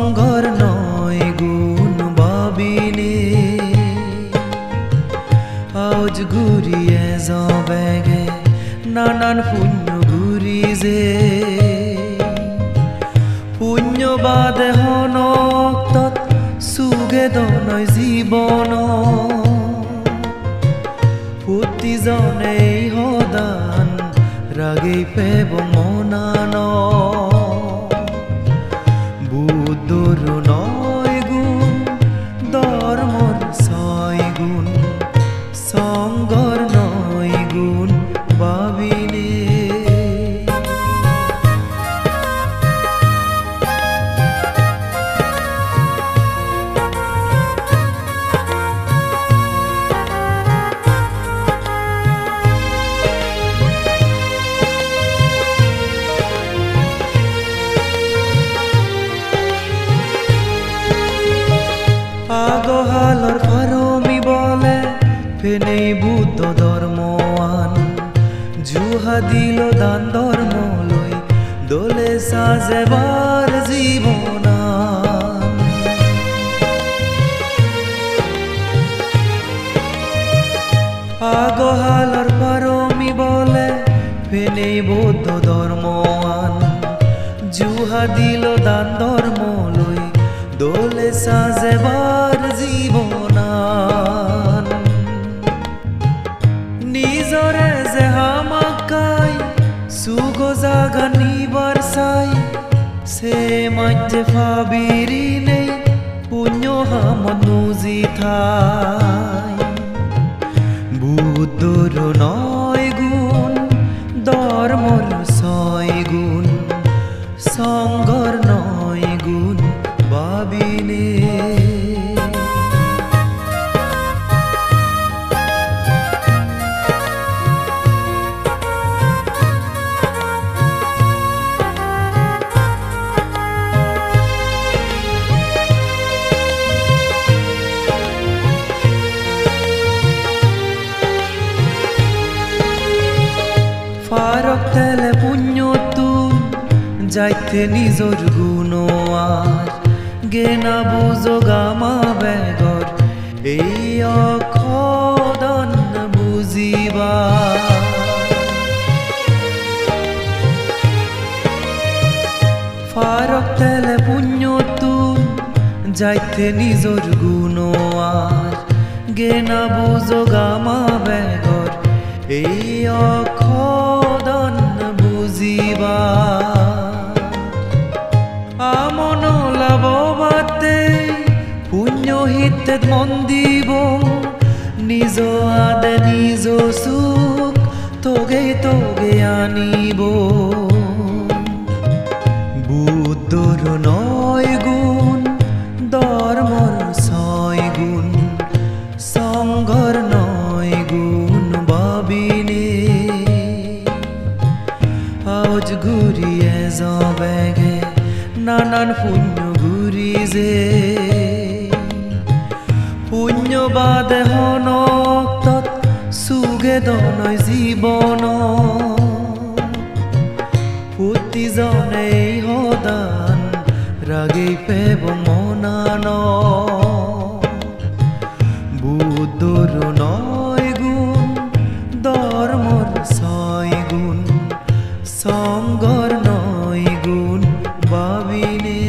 সংঘৰ নয় গুণ ভাবিনে আজ ঘুৰিয়ে যাবেগে নানান পুণ্য ঘুৰি যে পুণ্যবাদে হনক সুগে দনয় জীবন প্ৰতিজনে সদান রাগেই পেব মনান বুদ্ধর নয় গুণ ধর্মর ছয় গুণ সংঘর নয় গুণ ভাবিনে আগহালর ফারমি বলে ফেনেই বুদ্ধ ধর্মওয়ান জুহা দিল দান ধর্ম লই দোলে সাজেবার জীবনান আগহালর ফারমি বলে ফেনেই বুদ্ধ ধর্মওয়ান জুহা দিল দান ধর্ম লই দোলে সাজেবার জীবনান নিজরে যে হামাকাই সুগো জাগা নিবার চাই সে মাঝে ফাবিরি নেই পুণ্য হামদ নুজি থাই বুদ্ধর নয় গুণ ধর্মর ছয় গুণ সংঘর নয় গুণ ভাবিনে ফারক তেলে পুণ্য তুম যাইতে নিজর গুণ আর গেনা বুঝো গামা বেগর এই অখদন বুঝিবা ফারক তেলে পুণ্য তুম যাইতে নিজর গুণ আর গেনা বুঝো গামা বেগর এই অখদন বুঝিবা আমন লাভবাতে পুণ্য হিতে মন দিব নিজ আদে নিজ সুখ তোগে তোগে আনিব বুদ্ধর নয় গুণ ধর্মর ছয় গুণ সংঘর নয় গুণ ভাবিনে আজ ঘুরিয়ে যাবেগে নানান পুণ্য ঘুরি যে পুণ্যবাদে হনক সুগে দনয় জীবন প্ৰতিজনে সদান রাগেই পেব মনান বুদ্ধর নয় গুণ ধর্মর ছয় গুণ সংঘর নয় গুণ ভাবিনে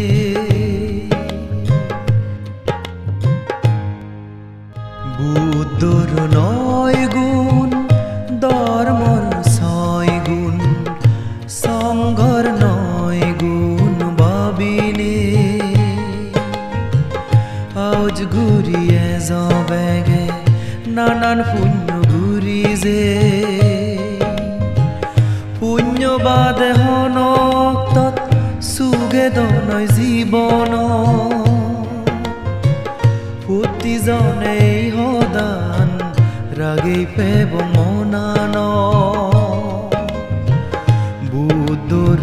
বুদ্ধর নয় গুণ ধর্মর ছয় গুণ সংঘর নয় গুণ ভাবিনে আজ ঘুরিয়ে যাবেগে নানান পুণ্য ঘুরি যে পুণ্যবাদে হনক সুগে দনয় জীবন প্ৰতিজনে সদান ৰাগেই পেব মনান বুদ্ধৰ